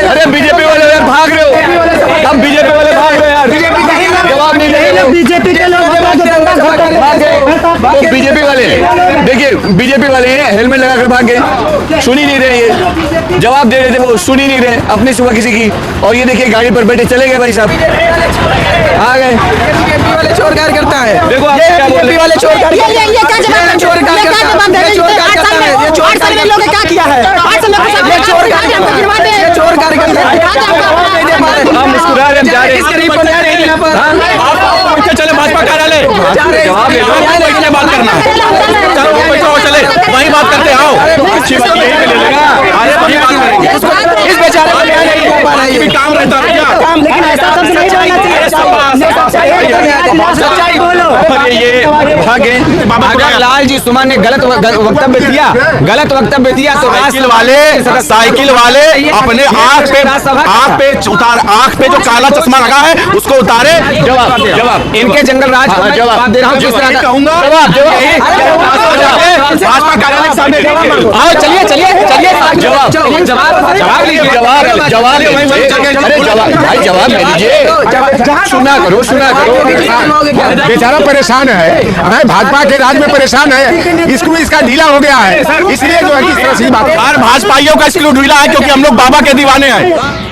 अरे बीजेपी वाले यार भाग रहे हो, हम बीजेपी वाले भाग रहे हो यार, जवाब नहीं दे रहे। बीजेपी के लोग तो बीजेपी वाले देखिए, बीजेपी वाले हेलमेट लगाकर भाग गए, सुन ही नहीं रहे, ये जवाब दे रहे थे वो सुन ही नहीं रहे अपनी सुबह किसी की। और ये देखिए गाड़ी पर बैठे चले गए भाई साहब, आ गए। बीजेपी वाले चोर कार्य करता है, देखो आप क्या बोल रहे हैं, वाले चोर कार्य ये क्या जवाब चोर कार्य करता है, ये चोर कार्य करता है, ये चोर कार्य लोग क्या किया है? ये चोर कार्य करता है, ये चोर कार्य करता है। हम मुस्कुरा रहे, हम जा रहे हैं, चले भाजपा कार्यालय, जवाब दे दो, बात करना, चलो चले वहीं बात करते आओ, अच्छी बात यही पे ले लेगा, अरे वहीं बात करेंगे, इस बेचारे को नहीं काम रहता है क्या, लेकिन ऐसा सब नहीं होना चाहिए। ये भागे। अगर लाल जी सुमन ने गलत वक्तव्य दिया तो साइकिल वाले अपने आँख पे जो काला चश्मा लगा है उसको उतारे। जवाब इनके जंगल राज जवाब दे रहा हूँ, जिस तरह का कहूँगा भाजपा कार्यालय के सामने आओ, चलिए जवाब ले लीजिए, सुना करो। बेचारा परेशान है, भाजपा के राज में परेशान है, इसको इसका ढीला हो गया है, इसलिए जो है किस तरह से बात हर भाजपाइयों का इसलिए ढीला है क्योंकि हम लोग बाबा के दीवाने हैं।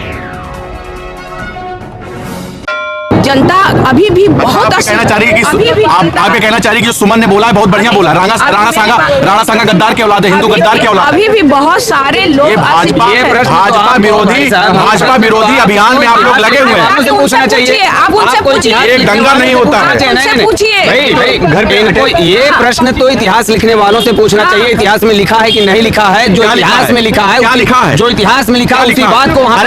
जनता अभी भी बहुत कहना चाह रही है कि आप ये कहना चाह रही है कि जो सुमन ने बोला है बहुत बढ़िया बोला, राणा सांगा गद्दार के औलाद है, हिंदू गद्दार के औलाद। अभी भी बहुत सारे लोग भाजपा विरोधी अभियान में आप लोग लगे हुए हैं। पूछना चाहिए, आप उनसे पूछिए, एक दंगा नहीं होता है, पूछिए घर पे ये प्रश्न तो इतिहास लिखने वालों से पूछना चाहिए, इतिहास में लिखा है कि नहीं लिखा है, जो इतिहास में लिखा है, क्या लिखा है, जो इतिहास में लिखा है उसी बात को वहाँ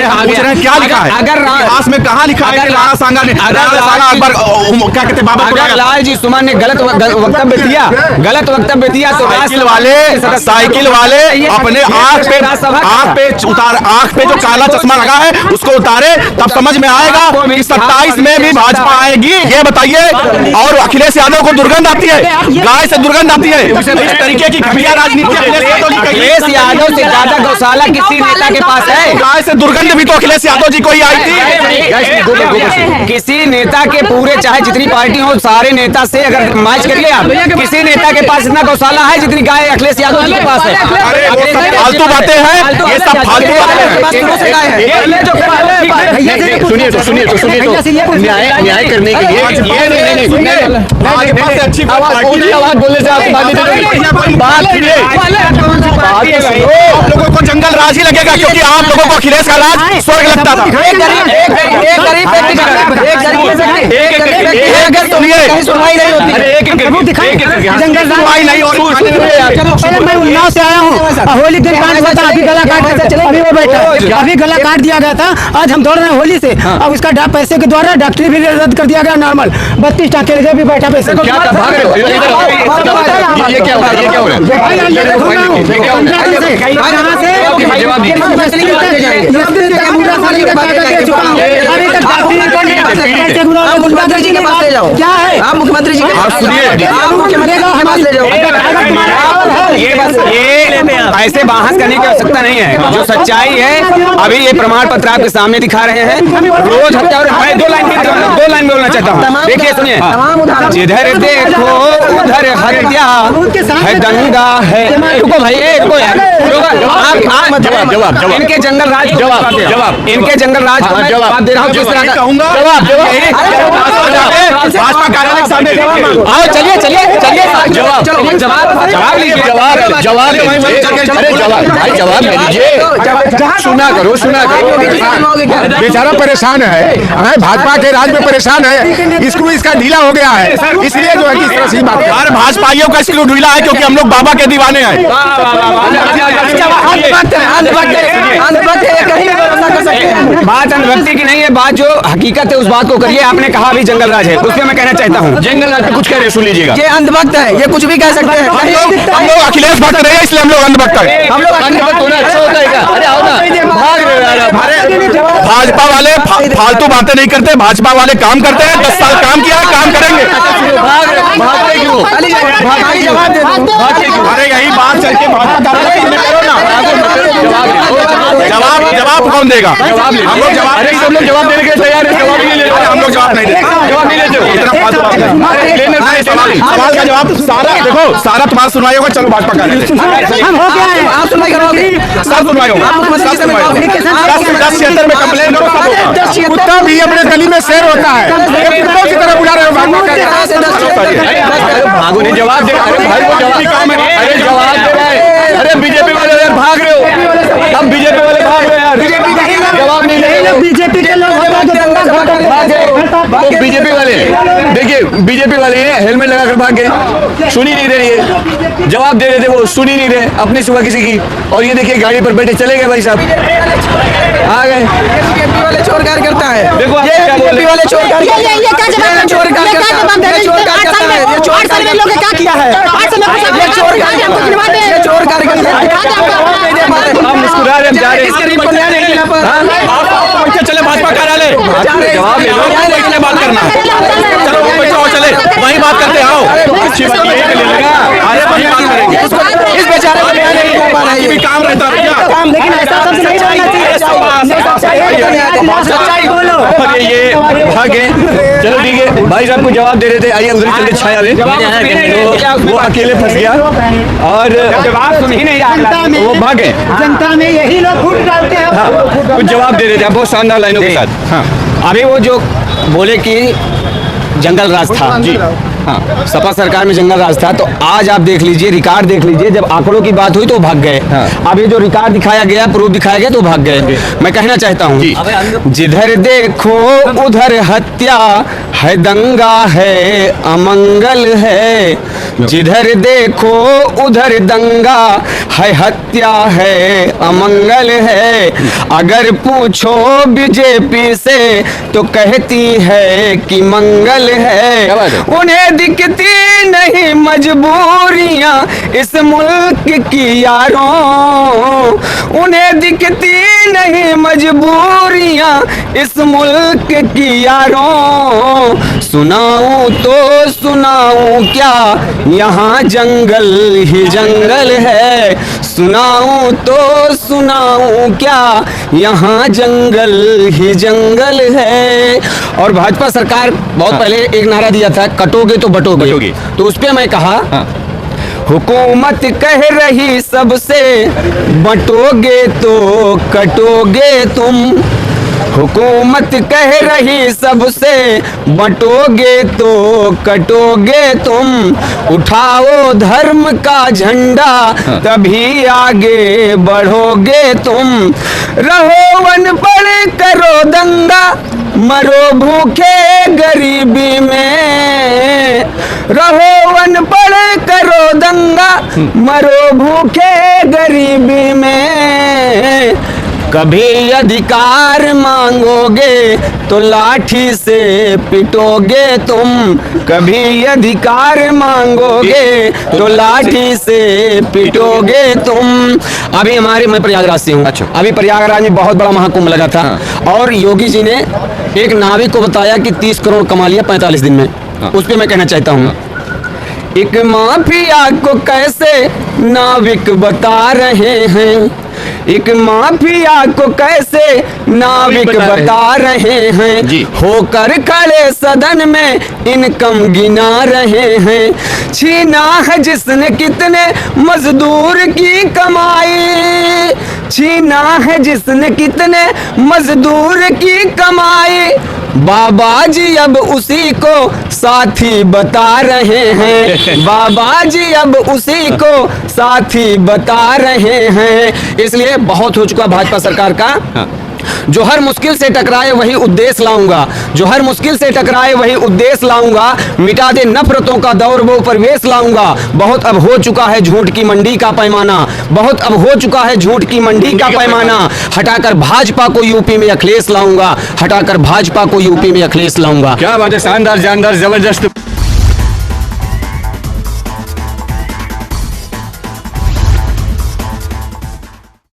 क्या लिखा है, अगर इतिहास में कहाँ लिखा है राणा सांगा ने क्या कहते बाबा, अगर लाल जी सुमन ने गलत वक्तव्य दिया तो साइकिल वाले अपने आँख पे जो काला चश्मा लगा है उसको उतारे, तब समझ में आएगा 27 में भी भाजपा आएगी। ये बताइए, और अखिलेश यादव को दुर्गंध आती है, गाय से दुर्गंध आती है, इस तरीके की घटिया राजनीति अखिलेश यादव से ज्यादा गौशाला किसी नेता के पास है? गाय से दुर्गंध भी तो अखिलेश यादव जी को ही आई थी। किसी नेता के पूरे चाहे जितनी पार्टी हो सारे नेता से अगर मैच कर ले आप, किसी नेता के पास इतना गौशाला है जितनी गाय अखिलेश यादव जी के पास है। फालतू बातें हैं, ये सब फालतू बातें हैं। सुनिए तो न्याय करने के लिए अच्छी आवाज बोलने से आपको बात सुनिए, आप लोगों को जंगल राज ही लगेगा क्योंकि आप लोगों को अखिलेश का राज स्वर्ग लगता था। उन्नाव से आया हूँ, होली दिन अभी गला काट दिया गया था, आज हम दौड़ रहे हैं होली से। अब उसका पैसे के द्वारा डॉक्टरी भी रद्द कर दिया गया, नॉर्मल 32 टाके भी बैठा पैसे। क्या है आप मुख्यमंत्री जी ऐसे बहस करने की आवश्यकता नहीं है, जो सच्चाई है अभी ये प्रमाण पत्र आपके सामने दिखा रहे हैं। रोज हत्या, और मैं दो लाइन बोलना चाहता हूँ, देखिए सुनिए, जिधर देखो उधर हत्या है, दंगा है। रुको भाई, जवाब इनके जंगल राज इनके जंगल राज जवाब दे रहा हूँ, किस तरह का भाजपा कार्यालय के सामने आओ, चलिए जवाब ले लीजिए, सुना करो। बेचारा परेशान है, भाजपा के राज में परेशान है, इसको इसका ढीला हो गया है, इसलिए जो है किस तरह से बात हर भाजपाइयों का इसलिए ढीला है क्योंकि हम लोग बाबा के दीवाने हैं। बात अंधभक्ति की नहीं है, बात जो हकीकत है उस बात को करिए। आपने कहा अभी जंगल राज है, उसमें मैं कहना चाहता हूँ जंगल राज पे कुछ कह रहे, सुन लीजिएगा। ये अंधभक्त है, ये कुछ भी कह सकते हैं। हम लोग अखिलेश भक्त रहे इसलिए हम लोग अंधभक्त हैं। हम लोग अंधभक्त होना अच्छा होता है क्या? अरे आओ ना, भाग रहे हो। भाजपा वाले फालतू बातें नहीं करते, भाजपा वाले काम करते हैं, 10 साल काम किया, काम करेंगे। भागते क्यों? अरे यही बात चल के भाजपा करो ना। जवाब कौन देगा? हम लोग जवाब, अरे सब लोग जवाब देने के लिए तैयार है, जवाब ही नहीं लेते। हम लोग जवाब नहीं देते, जवाब नहीं लेते हो। इतना फालतू बात है। सवाल का जवाब सारा देखो, सारा तुम्हारा सुनवाई होगा। चलो भाजपा का हम हो गया है। आप सुनवाई करोगे? सब सुनवाई होगा, सब सुनवाई होगा। 10-76 में कंप्लेन करो, सब होगा। कुत्ता भी अपने गली में शेर होता है, कुत्तों की तरह बुला रहे हो भागो। भागो नहीं, जवाब दे। अरे भाई वो जवाब, अरे जवाब दे रहा है। अरे बीजेपी वाले यार भाग रहे हो, अब बीजेपी वाले भाग रहे हैं यार, जवाब नहीं दे रहे हो। बीजेपी के लोग तो बीजेपी वाले देखिए, बीजेपी वाले हेलमेट लगाकर भाग गए, सुन ही नहीं रहे, ये जवाब दे रहे थे वो सुन ही नहीं रहे अपनी सुबह किसी की। और ये देखिए गाड़ी पर बैठे चले गए भाई साहब, आ गए। बीजेपी वाले चोर कार्य करता है। देखो ये क्या बोल बीजेपी रहे वाले चोर कार्य ये क्या जवाब चोर कार्य करता है। ये चोर कार्य करता है। ये चोर कार्य लोग क्या किया है? ये चोर कार्य ये चोर कार्य करता है। हम मुस्कुरा रहे, हम जा रहे हैं। इसके रिपोर्ट न्याय नहीं मिला पर चले भाजपा कार्यालय, जवाब दे दो। बैठ के बात करना। चलो बैठो, चले वहीं बात करते, आओ। अच्छी बात यही पे ले लेगा। अरे वहीं बात करेंगे। इस बेचारे को न्याय नहीं मिल पा रहा है। भी काम रहता है भैया। काम, लेकिन ऐसा सब नहीं होना चाहिए। सच्चाई बोलो। अरे ये भाग गए, चलो ठीक है। भाई साहब को जवाब दे रहे थे, आइए उधर चलते छाया में, तो वो अकेले फंस गया और जवाब सुन ही नहीं रहा, वो भाग गए। जनता में यही लोग फूट डालते हैं। हाँ, कुछ जवाब दे रहे थे बहुत शानदार लाइनों के साथ। हाँ, अभी वो जो बोले कि जंगल राज था जी, हाँ, सपा सरकार में जंगल राज था, तो आज आप देख लीजिए, रिकॉर्ड देख लीजिए, जब आंकड़ों की बात हुई तो भाग गए। अब ये जो रिकॉर्ड दिखाया गया, प्रूफ दिखाया गया तो भाग गए। मैं कहना चाहता हूँ, जिधर देखो उधर हत्या है, दंगा है, अमंगल है। जिधर देखो उधर दंगा है, हत्या है, अमंगल है। अगर पूछो बीजेपी से तो कहती है कि मंगल है। उन्हें दिखती नहीं मजबूरियां इस मुल्क की यारों, उन्हें दिखती नहीं मजबूरियां इस मुल्क की यारों। सुनाऊं तो सुनाऊं क्या, यहाँ जंगल ही जंगल है। सुनाऊं तो सुनाऊं क्या, यहाँ जंगल ही जंगल है। और भाजपा सरकार बहुत पहले एक नारा दिया था, कटोगे तो बटोगे। तो उस पे मैं कहा, हुकूमत कह रही सबसे, बटोगे तो कटोगे तुम। हुकूमत कह रही सबसे, बटोगे तो कटोगे तुम। उठाओ धर्म का झंडा, तभी आगे बढ़ोगे तुम। रहो वन पर करो दंगा, मरो भूखे गरीबी में। रहो वन पर करो दंगा, मरो भूखे गरीबी में। कभी अधिकार मांगोगे तो लाठी से पिटोगे तुम। कभी अधिकार मांगोगे तो लाठी से पिटोगे तुम। अभी मैं प्रयागराज से हूँ। अच्छा। अभी प्रयागराज में बहुत बड़ा महाकुंभ लगा था। और योगी जी ने एक नाविक को बताया कि 30 करोड़ कमा लिया 45 दिन में। उस पर मैं कहना चाहता हूँ, एक माफिया को कैसे नाविक बता रहे हैं। एक माफिया को कैसे नाविक बता रहे हैं जी। होकर खड़े सदन में इनकम गिना रहे हैं। छीना है जिसने कितने मजदूर की कमाई। छीना है जिसने कितने मजदूर की कमाई। बाबा जी अब उसी को साथी बता रहे हैं। बाबा जी अब उसी को साथी बता रहे हैं। इसलिए बहुत हो चुका भाजपा सरकार का। जो हर मुश्किल से टकराए वही उद्देश्य लाऊंगा। जो हर मुश्किल से टकराए वही उद्देश्य लाऊंगा। मिटा दे नफरतों का दौर वो प्रवेश लाऊंगा। बहुत अब हो चुका है झूठ की मंडी का पैमाना। बहुत अब हो चुका है झूठ की मंडी का पैमाना। हटाकर भाजपा को यूपी में अखिलेश लाऊंगा। हटाकर भाजपा को यूपी में अखिलेश लाऊंगा। क्या बात है, शानदार, जानदार, जबरदस्त।